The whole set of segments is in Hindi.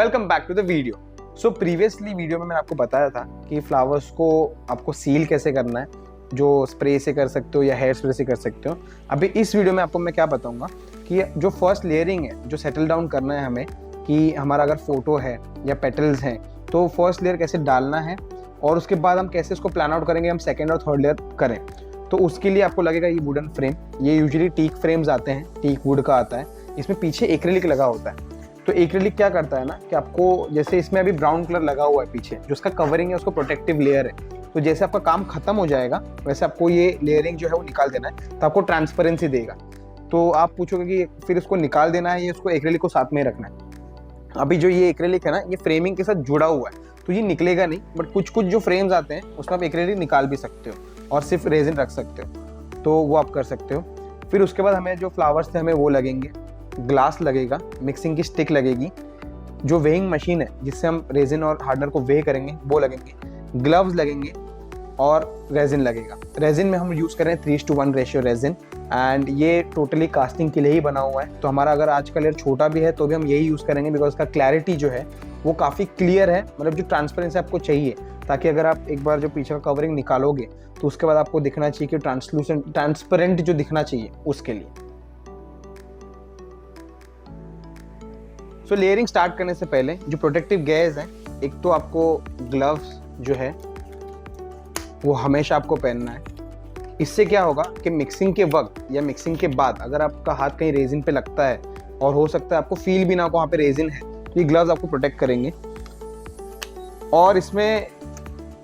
Welcome back to the video. So previously video में मैंने आपको बताया था कि फ्लावर्स को आपको सील कैसे करना है, जो स्प्रे से कर सकते हो या हेयर स्प्रे से कर सकते हो। अभी इस वीडियो में आपको मैं क्या बताऊंगा कि जो फर्स्ट लेयरिंग है, जो सेटल डाउन करना है हमें, कि हमारा अगर फोटो है या पेटल्स हैं तो फर्स्ट लेयर कैसे डालना है और उसके बाद हम कैसे इसको प्लान आउट करेंगे हम सेकेंड और थर्ड लेयर करें। तो उसके लिए आपको लगेगा ये वुडन फ्रेम। ये यूजुअली टीक फ्रेम्स आते हैं, टीक वुड का आता है। इसमें पीछे एक्रिलिक लगा होता है। तो एक्रिलिक क्या करता है ना कि आपको, जैसे इसमें अभी ब्राउन कलर लगा हुआ है पीछे, जो उसका कवरिंग है उसको प्रोटेक्टिव लेयर है। तो जैसे आपका काम खत्म हो जाएगा वैसे आपको ये लेयरिंग जो है वो निकाल देना है, तो आपको ट्रांसपेरेंसी देगा। तो आप पूछोगे कि फिर इसको निकाल देना है या इसको एक्रिलिक को साथ में रखना है। अभी जो ये एक्रिलिक है ना, ये फ्रेमिंग के साथ जुड़ा हुआ है तो ये निकलेगा नहीं, बट कुछ कुछ जो फ्रेम्स आते हैं उसमें आप एक्रिलिक निकाल भी सकते हो और सिर्फ रेजिन रख सकते हो, तो वो आप कर सकते हो। फिर उसके बाद हमें जो फ्लावर्स थे हमें वो लगेंगे, ग्लास लगेगा, मिक्सिंग की स्टिक लगेगी, जो वेइंग मशीन है जिससे हम रेजिन और हार्डनर को वे करेंगे वो लगेंगे, ग्लव्स लगेंगे और रेजिन लगेगा। रेजिन में हम यूज़ करें 3:1 रेशियो रेजिन, एंड ये टोटली कास्टिंग के लिए ही बना हुआ है। तो हमारा अगर आज का लेयर छोटा भी है तो भी हम यही यूज़ करेंगे, बिकॉज उसका क्लैरिटी जो है वो काफ़ी क्लियर है, मतलब जो ट्रांसपेरेंसी आपको चाहिए, ताकि अगर आप एक बार जो पीछे का कवरिंग निकालोगे तो उसके बाद आपको दिखना चाहिए कि ट्रांसपेरेंट जो दिखना चाहिए उसके लिए। सो लेयरिंग स्टार्ट करने से पहले जो प्रोटेक्टिव गेयर्स हैं, एक तो आपको ग्लव्स जो है वो हमेशा आपको पहनना है। इससे क्या होगा कि मिक्सिंग के वक्त या मिक्सिंग के बाद अगर आपका हाथ कहीं रेजिन पे लगता है और हो सकता है आपको फील भी ना हो वहाँ पे रेजिन है, तो ये ग्लव्स आपको प्रोटेक्ट करेंगे। और इसमें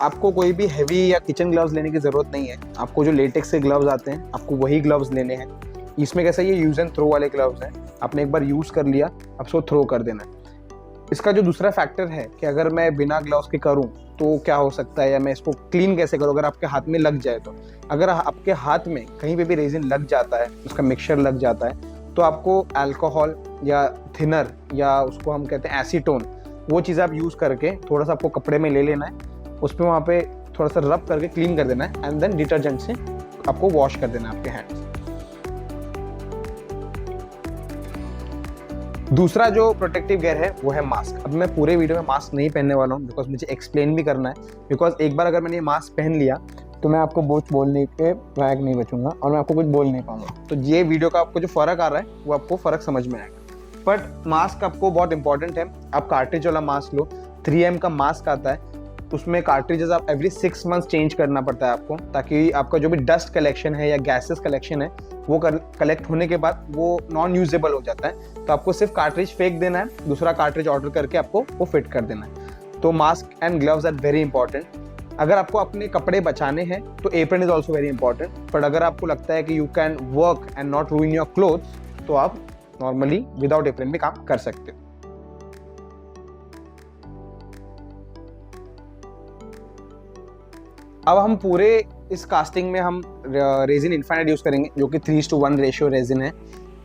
आपको कोई भी हैवी या किचन ग्लव्स लेने की ज़रूरत नहीं है। आपको जो लेटेक्स के ग्लव्स आते हैं आपको वही ग्लव्स लेने हैं। इसमें कैसा, ये यूज़ एंड थ्रो वाले ग्लव्स हैं, आपने एक बार यूज़ कर लिया अब उसको थ्रो कर देना है। इसका जो दूसरा फैक्टर है कि अगर मैं बिना ग्लव्स के करूं तो क्या हो सकता है, या मैं इसको क्लीन कैसे करूं अगर आपके हाथ में लग जाए तो। अगर आपके हाथ में कहीं पे भी रेजिन लग जाता है, उसका मिक्सचर लग जाता है, तो आपको अल्कोहल या थिनर या उसको हम कहते हैं एसीटोन, वो चीज़ आप यूज़ करके थोड़ा सा आपको कपड़े में ले लेना है, उस पर वहाँ पे थोड़ा सा रब करके क्लीन कर देना है, एंड देन डिटर्जेंट से आपको वॉश कर देना है आपके हैंड्स। दूसरा जो प्रोटेक्टिव गेयर है वो है मास्क। अब मैं पूरे वीडियो में मास्क नहीं पहनने वाला हूँ, बिकॉज मुझे एक्सप्लेन भी करना है। बिकॉज एक बार अगर मैंने ये मास्क पहन लिया तो मैं आपको कुछ बोलने के लायक नहीं बचूंगा और मैं आपको कुछ बोल नहीं पाऊंगा। तो ये वीडियो का आपको जो फ़र्क आ रहा है वो आपको फ़र्क समझ में आएगा। बट मास्क आपको बहुत इंपॉर्टेंट है। आप कार्ट्रिज वाला मास्क लो, 3M का मास्क आता है, उसमें कार्ट्रिजेस आप एवरी 6 मंथ्स चेंज करना पड़ता है आपको, ताकि आपका जो भी डस्ट कलेक्शन है या गैसेस कलेक्शन है वो कलेक्ट होने के बाद वो नॉन यूजेबल हो जाता है। तो आपको सिर्फ कार्ट्रिज फेंक देना है, दूसरा कार्ट्रिज ऑर्डर करके आपको वो फिट कर देना है। तो mask and gloves are very important. अगर आपको अपने कपड़े बचाने हैं तो apron is also very important. But अगर आपको लगता है कि you can work and not ruin your clothes, तो आप नॉर्मली विदाउट एप्रन भी काम कर सकते हो। अब हम पूरे इस कास्टिंग में हम रेजिन इनफाइनाइट यूज़ करेंगे, जो कि 3:1 रेशियो रेजिन है।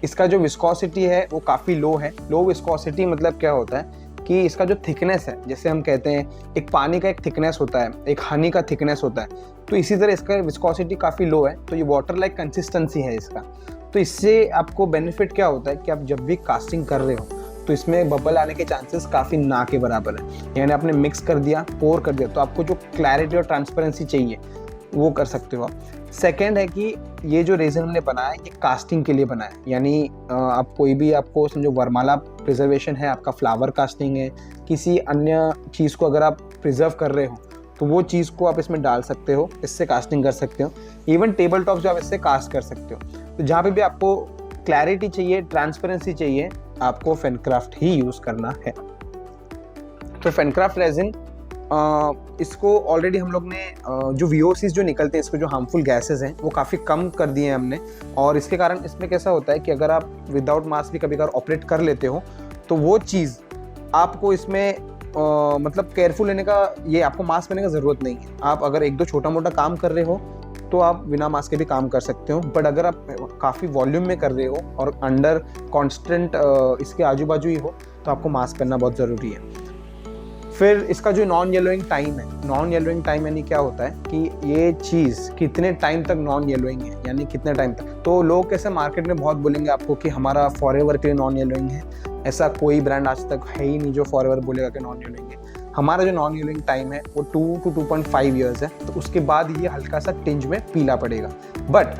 इसका जो विस्कोसिटी है वो काफ़ी लो है। लो विस्कोसिटी मतलब क्या होता है कि इसका जो थिकनेस है, जैसे हम कहते हैं एक पानी का एक थिकनेस होता है, एक हनी का थिकनेस होता है, तो इसी तरह इसका विस्कोसिटी काफ़ी लो है। तो ये वाटर लाइक कंसिस्टेंसी है इसका। तो इससे आपको बेनिफिट क्या होता है कि आप जब भी कास्टिंग कर रहे हो तो इसमें बबल आने के चांसेस काफ़ी ना के बराबर है। यानी आपने मिक्स कर दिया, पोर कर दिया, तो आपको जो क्लैरिटी और ट्रांसपेरेंसी चाहिए वो कर सकते हो आप। सेकेंड है कि ये जो रेजिन हमने बनाया ये कास्टिंग के लिए बनाया है। यानी आप कोई भी, आपको समझो वरमाला प्रिजर्वेशन है, आपका फ्लावर कास्टिंग है, किसी अन्य चीज़ को अगर आप प्रिजर्व कर रहे हो तो वो चीज़ को आप इसमें डाल सकते हो, इससे कास्टिंग कर सकते हो। इवन टेबल टॉप जो आप इससे कास्ट कर सकते हो। तो जहाँ पे भी आपको क्लैरिटी चाहिए, ट्रांसपेरेंसी चाहिए, आपको फेनक्राफ्ट ही यूज़ करना है। तो फेनक्राफ्ट रेजिन, इसको ऑलरेडी हम लोग ने जो VOCs जो निकलते हैं, इसको जो हार्मफुल गैसेस हैं वो काफ़ी कम कर दिए हैं हमने। और इसके कारण इसमें कैसा होता है कि अगर आप विदाउट मास्क भी कभी कभार ऑपरेट कर लेते हो तो वो चीज़ आपको इसमें मतलब केयरफुल लेने का, ये आपको मास्क पहनने का ज़रूरत नहीं है। आप अगर एक दो छोटा मोटा काम कर रहे हो तो आप बिना मास्क के भी काम कर सकते हो। बट अगर आप काफ़ी वॉल्यूम में कर रहे हो और अंडर कॉन्स्टेंट इसके आजू बाजू ही हो तो आपको मास्क पहनना बहुत ज़रूरी है। फिर इसका जो नॉन येलोइंग टाइम है, नॉन येलोइंग टाइम यानी क्या होता है कि ये चीज़ कितने टाइम तक नॉन येलोइंग है, यानी कितने टाइम तक। तो लोग कैसे मार्केट में बहुत बोलेंगे आपको कि हमारा फॉरएवर के लिए नॉन येलोइंग है, ऐसा कोई ब्रांड आज तक है ही नहीं जो फॉरएवर बोलेगा कि नॉन यूलिंग है। हमारा जो नॉन यूलिंग टाइम है वो 2 to 2.5 ईयर्स है, तो उसके बाद ये हल्का सा टिंज में पीला पड़ेगा। बट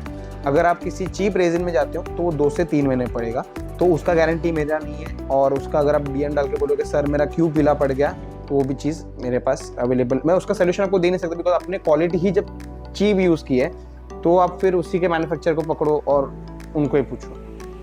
अगर आप किसी चीप रेजिन में जाते हो तो वो 2 से 3 महीने पड़ेगा, तो उसका गारंटी मेरा नहीं है। और उसका अगर आप डीएम डाल के बोलोगे सर मेरा क्यों पीला पड़ गया, तो वो भी चीज़ मेरे पास अवेलेबल, मैं उसका सोल्यूशन आपको दे नहीं सकता, बिकॉज अपने क्वालिटी ही जब चीप यूज़ की है तो आप फिर उसी के मैन्युफैक्चर को पकड़ो और उनको ही पूछो।